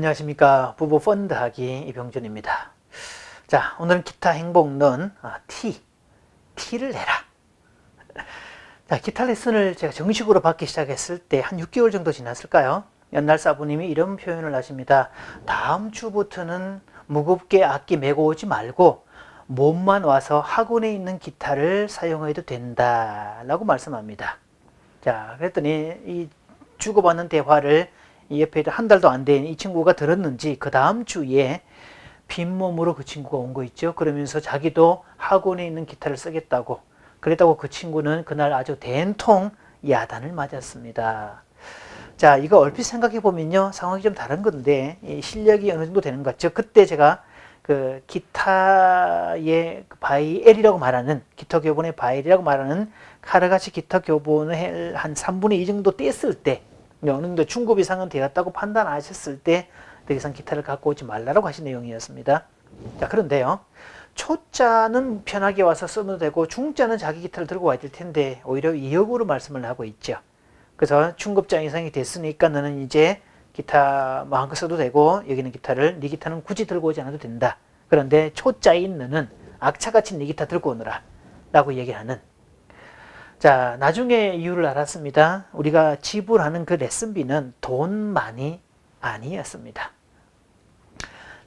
안녕하십니까. 부부 펀드하기 이병준입니다. 자, 오늘은 기타 행복론 T를 내라. 자, 기타 레슨을 제가 정식으로 받기 시작했을 때 한 6개월 정도 지났을까요? 연날 사부님이 이런 표현을 하십니다. 다음 주부터는 무겁게 악기 메고 오지 말고 몸만 와서 학원에 있는 기타를 사용해도 된다 라고 말씀합니다. 자, 그랬더니 이 주고받는 대화를 이 옆에 한 달도 안 된 이 친구가 들었는지 그 다음 주에 빈몸으로 그 친구가 온 거 있죠. 그러면서 자기도 학원에 있는 기타를 쓰겠다고 그랬다고 그 친구는 그날 아주 된통 야단을 맞았습니다. 자, 이거 얼핏 생각해 보면요 상황이 좀 다른 건데 이 실력이 어느 정도 되는 것 같죠. 그때 제가 그 기타의 바이엘이라고 말하는 기타 교본의 바이엘이라고 말하는 카르가시 기타 교본을 한 3분의 2 정도 뗐을 때 어느 정도 중급 이상은 되었다고 판단하셨을 때 더 이상 기타를 갖고 오지 말라고 하신 내용이었습니다. 자, 그런데요. 초자는 편하게 와서 쓰면 되고 중자는 자기 기타를 들고 와야 될 텐데 오히려 이역으로 말씀을 하고 있죠. 그래서 중급자 이상이 됐으니까 너는 이제 기타 마음껏 써도 되고 여기는 기타를 네 기타는 굳이 들고 오지 않아도 된다. 그런데 초자인 너는 악차같이 네 기타 들고 오너라 라고 얘기를 하는. 자, 나중에 이유를 알았습니다. 우리가 지불하는 그 레슨비는 돈만이 아니었습니다.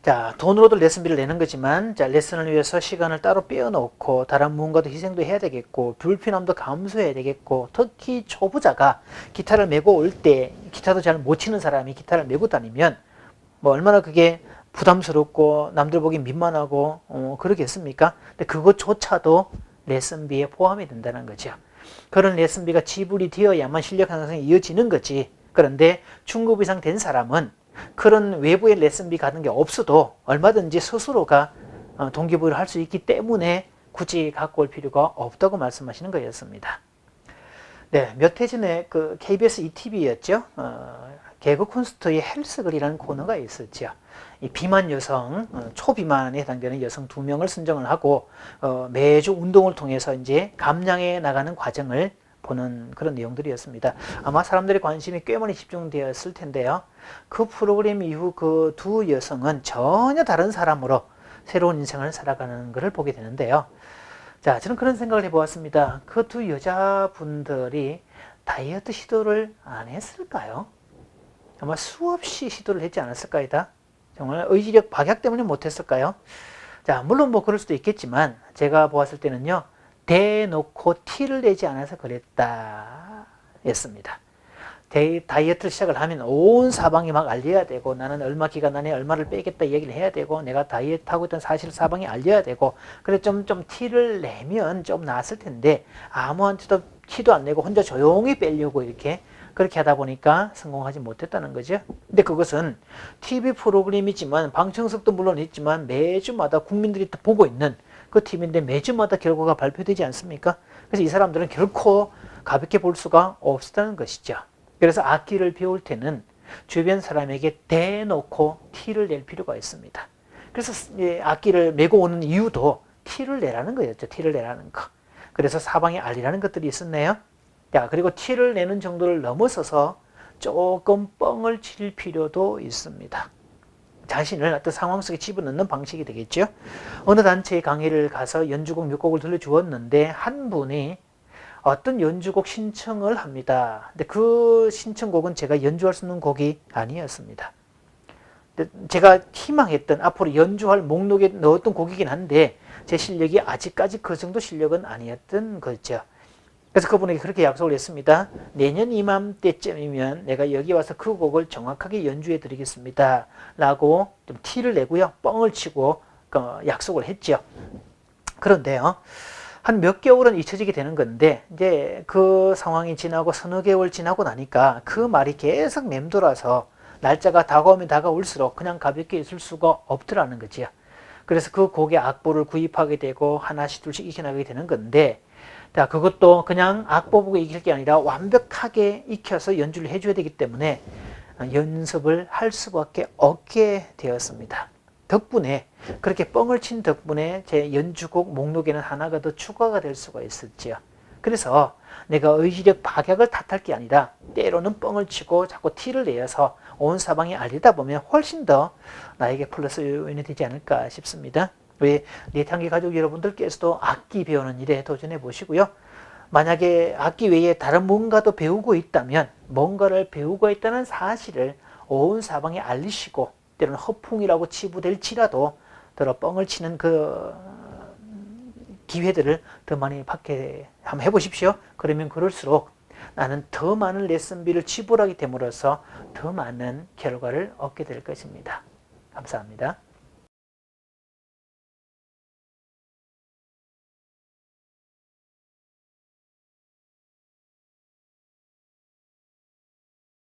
자, 돈으로도 레슨비를 내는 거지만 자, 레슨을 위해서 시간을 따로 빼어놓고 다른 무언가도 희생도 해야 되겠고 불편함도 감수해야 되겠고 특히 초보자가 기타를 메고 올 때 기타도 잘 못 치는 사람이 기타를 메고 다니면 뭐 얼마나 그게 부담스럽고 남들 보기 민망하고 그러겠습니까? 근데 그것조차도 레슨비에 포함이 된다는 거죠. 그런 레슨비가 지불이 되어야만 실력 향상이 이어지는 거지. 그런데 중급 이상 된 사람은 그런 외부의 레슨비 가는 게 없어도 얼마든지 스스로가 동기부여를 할 수 있기 때문에 굳이 갖고 올 필요가 없다고 말씀하시는 거였습니다. 네, 몇 해 전에 그 KBS ETV였죠. 개그 콘서트의 헬스걸이라는 코너가 있었죠. 이 비만 여성, 초비만에 해당되는 여성 2명을 선정을 하고 매주 운동을 통해서 이제 감량해 나가는 과정을 보는 그런 내용들이었습니다. 아마 사람들의 관심이 꽤 많이 집중되었을 텐데요. 그 프로그램 이후 그 두 여성은 전혀 다른 사람으로 새로운 인생을 살아가는 것을 보게 되는데요. 자, 저는 그런 생각을 해보았습니다. 그 두 여자분들이 다이어트 시도를 안 했을까요? 아마 수없이 시도를 했지 않았을까요? 정말 의지력 박약 때문에 못했을까요? 자, 물론 뭐 그럴 수도 있겠지만 제가 보았을 때는요. 대놓고 티를 내지 않아서 그랬다 였습니다. 다이어트를 시작을 하면 온 사방이 막 알려야 되고 나는 얼마 기간 안에 얼마를 빼겠다 얘기를 해야 되고 내가 다이어트 하고 있던 사실을 사방에 알려야 되고 그래 좀 티를 내면 좀 나았을 텐데 아무한테도 티도 안 내고 혼자 조용히 빼려고 이렇게 그렇게 하다 보니까 성공하지 못했다는 거죠. 근데 그것은 TV 프로그램이지만 방청석도 물론 있지만 매주마다 국민들이 보고 있는 그 TV인데 매주마다 결과가 발표되지 않습니까? 그래서 이 사람들은 결코 가볍게 볼 수가 없었다는 것이죠. 그래서 악기를 배울 때는 주변 사람에게 대놓고 티를 낼 필요가 있습니다. 그래서 악기를 메고 오는 이유도 티를 내라는 거였죠. 티를 내라는 거. 그래서 사방에 알리라는 것들이 있었네요. 자, 그리고 티를 내는 정도를 넘어서서 조금 뻥을 칠 필요도 있습니다. 자신을 어떤 상황 속에 집어넣는 방식이 되겠죠. 어느 단체의 강의를 가서 연주곡 몇 곡을 들려주었는데 한 분이 어떤 연주곡 신청을 합니다. 근데 그 신청곡은 제가 연주할 수 있는 곡이 아니었습니다. 제가 희망했던 앞으로 연주할 목록에 넣었던 곡이긴 한데 제 실력이 아직까지 그 정도 실력은 아니었던 거죠. 그래서 그분에게 그렇게 약속을 했습니다. 내년 이맘때쯤이면 내가 여기 와서 그 곡을 정확하게 연주해 드리겠습니다. 라고 좀 티를 내고요. 뻥을 치고 약속을 했죠. 그런데요. 한 몇 개월은 잊혀지게 되는 건데 이제 그 상황이 지나고 서너 개월 지나고 나니까 그 말이 계속 맴돌아서 날짜가 다가오면 다가올수록 그냥 가볍게 있을 수가 없더라는 거지요. 그래서 그 곡의 악보를 구입하게 되고 하나씩 둘씩 익혀나가게 되는 건데 자, 그것도 그냥 악보 보고 익힐 게 아니라 완벽하게 익혀서 연주를 해줘야 되기 때문에 연습을 할 수밖에 없게 되었습니다. 덕분에 그렇게 뻥을 친 덕분에 제 연주곡 목록에는 하나가 더 추가가 될 수가 있었지요. 그래서 내가 의지력 박약을 탓할 게 아니라 때로는 뻥을 치고 자꾸 티를 내어서 온 사방에 알리다 보면 훨씬 더 나에게 플러스 요인이 되지 않을까 싶습니다. 우리 리에탄기 가족 여러분들께서도 악기 배우는 일에 도전해 보시고요. 만약에 악기 외에 다른 뭔가도 배우고 있다면 뭔가를 배우고 있다는 사실을 온 사방에 알리시고, 때로는 허풍이라고 치부될지라도 더러 뻥을 치는 그 기회들을 더 많이 받게 한번 해보십시오. 그러면 그럴수록 나는 더 많은 레슨비를 지불하게 됨으로써 더 많은 결과를 얻게 될 것입니다. 감사합니다.